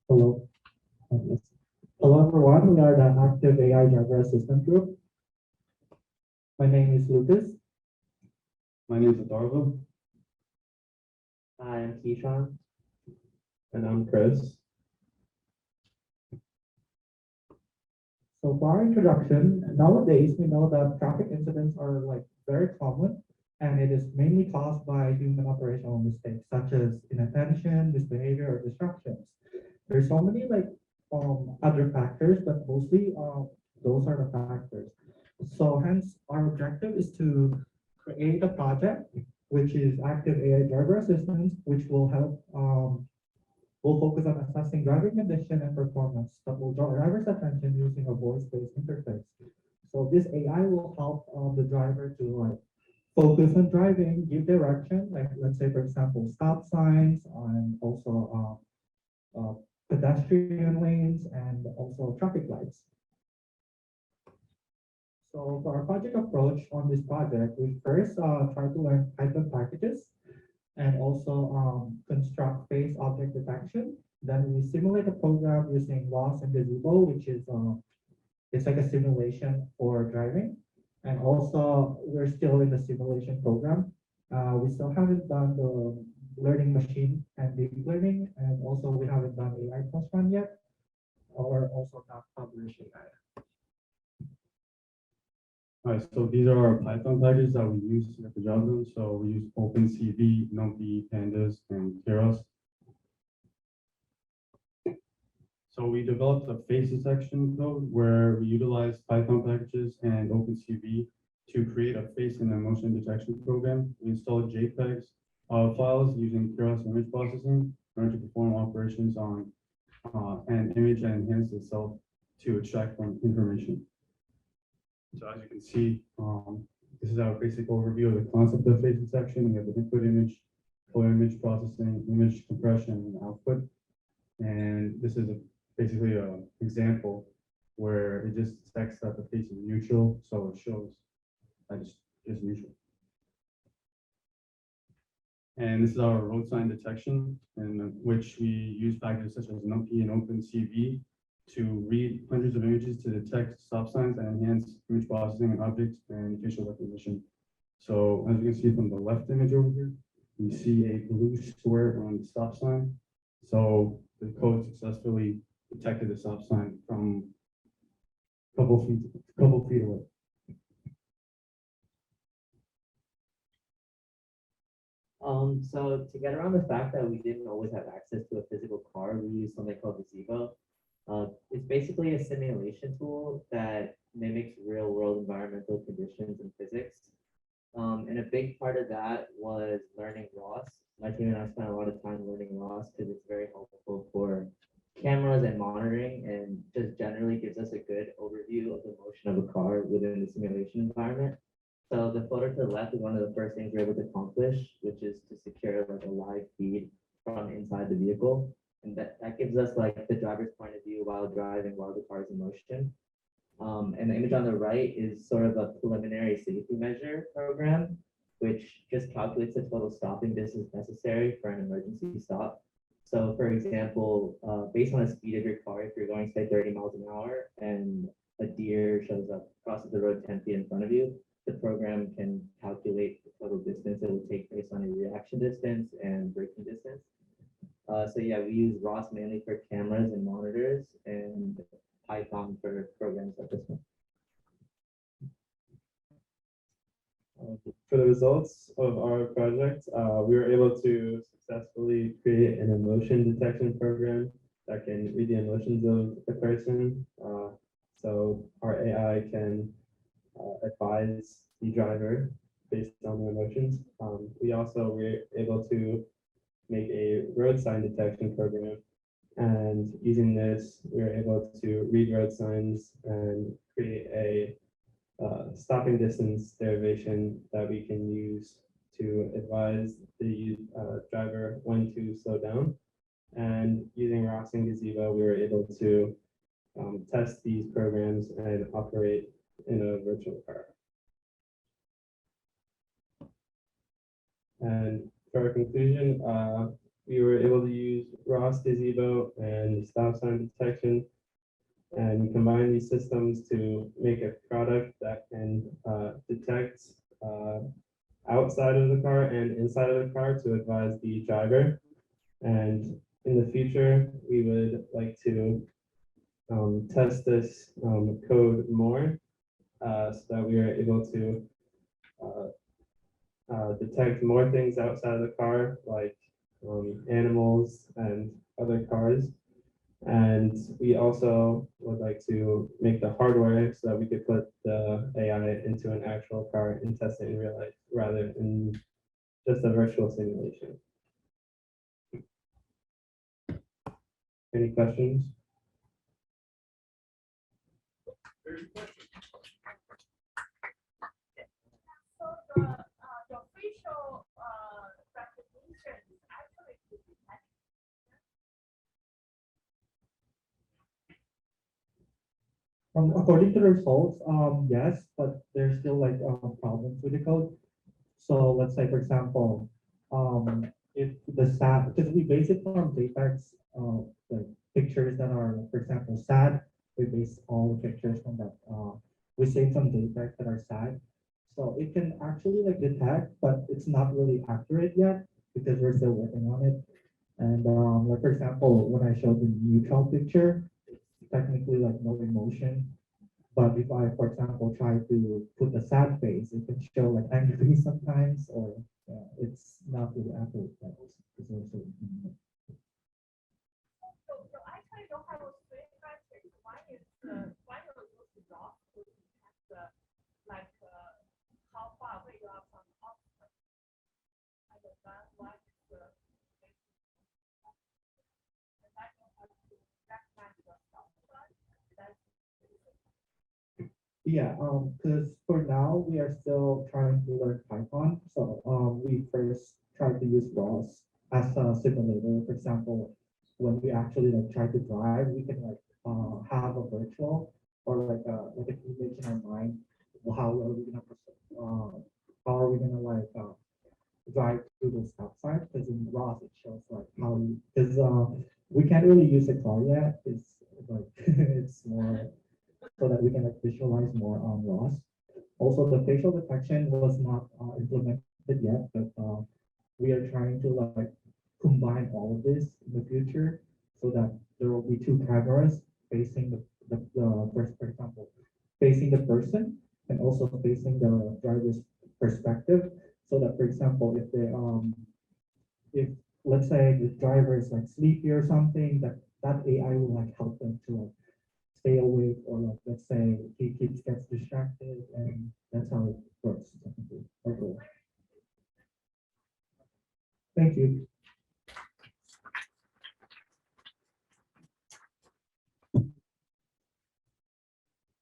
Hello. Yes. Hello, everyone. We are the Active AI Driver Assistant Group. My name is Lucas. My name is Adorva. Hi, I'm Keyshawn. And I'm Chris. So for our introduction, nowadays we know that traffic incidents are like very common, and it is mainly caused by human operational mistakes such as inattention, misbehavior, or distractions. There's so many other factors, but mostly those are the factors. So hence our objective is to create a project which is active AI driver assistance, which will help will focus on assessing driving condition and performance that will draw driver's attention using a voice-based interface. So this AI will help the driver to focus on driving, give direction, like let's say for example stop signs, and also pedestrian lanes, and also traffic lights. So for our project approach on this project, we first try to learn Python packages and also construct face object detection. Then we simulate the program using ROS and Gazebo, which is it's like a simulation for driving. And also we're still in the simulation program. We still haven't done the learning machine and deep learning, and also we haven't done AI plus one yet, or also not published AI. All right, so these are our Python packages that we use to get the job done. So we use OpenCV, NumPy, Pandas, and Keras. So we developed a face detection code where we utilize Python packages and OpenCV to create a face and a motion detection program. We installed JPEGs files using Keras image processing in order to perform operations on an image and enhance itself to extract information. So as you can see, this is our basic overview of the concept of face detection. We have the input image, color image processing, image compression, and output. And this is basically an example where it just detects that the face is neutral, so it shows that it's just neutral. And this is our road sign detection, in which we use packages such as NumPy and OpenCV to read hundreds of images to detect stop signs and enhance image processing and object and facial recognition. So as you can see from the left image over here, we see a blue square on the stop sign. So the code successfully detected the stop sign from a couple feet away. So to get around the fact that we didn't always have access to a physical car, we used something called Gazebo. It's basically a simulation tool that mimics real world environmental conditions and physics. And a big part of that was learning ROS. My team and I spent a lot of time learning ROS because it's very helpful for cameras and monitoring, and just generally gives us a good overview of the motion of a car within the simulation environment. So the photo to the left is one of the first things we're able to accomplish, which is to secure like a live feed from inside the vehicle. And that gives us like the driver's point of view while driving, while the car is in motion. And the image on the right is sort of a preliminary safety measure program, which just calculates the total stopping distance necessary for an emergency stop. So for example, based on the speed of your car, if you're going say 30 miles an hour and a deer shows up, crosses the road 10 feet in front of you, the program can calculate the total distance it will take based on your reaction distance and braking distance. So yeah, we use ROS mainly for cameras and monitors, and Python for programs like this one. For the results of our project, we were able to successfully create an emotion detection program that can read the emotions of a person. So our AI can advise the driver based on their emotions. We also were able to make a road sign detection program. And using this, we were able to read road signs and create a stopping distance derivation that we can use to advise the driver when to slow down. And using ROS and Gazebo, we were able to test these programs and operate in a virtual car. And for our conclusion, we were able to use Ross gazebo and stop sign detection. And combine these systems to make a product that can detect outside of the car and inside of the car to advise the driver. And in the future, we would like to test this code more so that we are able to detect more things outside of the car, like animals and other cars. And we also would like to make the hardware so that we could put the AI into an actual car and test it in real life rather than just a virtual simulation. Any questions? So the facial recognition is actually to detect. According to the results, yes, but there's still like problems with the code. So let's say, for example, if the sad, because we base it on JPEGs, like pictures that are, for example, sad, we base all the pictures from that. We save some JPEGs that are sad. So it can actually like detect, but it's not really accurate yet because we're still working on it. And like for example, when I showed the neutral picture, it's technically like no emotion. But if I, for example, try to put a sad face, it can show like angry sometimes, or it's not really accurate. It's also, So actually don't have a three metrics. One is one of those raw to detect like how far away you are from the object. And then one is and that you have to recognize yourself. That's yeah, because for now we are still trying to learn Python. So we first tried to use ROS as a simulator. For example, when we actually like try to drive, we can like have a virtual or like an image in our mind. How are we gonna how are we gonna like drive through the stop sign? Because in ROS it shows like how because we can't really use a car yet. It's like it's more so that we can like visualize more on ROS. Also, the facial detection was not implemented yet, but we are trying to like combine all of this in the future so that there will be two cameras facing the first, for example, facing the person and also facing the driver's perspective. So that, for example, if let's say the driver is like sleepy or something, that AI will like help them to like stay awake, or like let's say he gets distracted, and that's how it works technically. Okay. Thank you.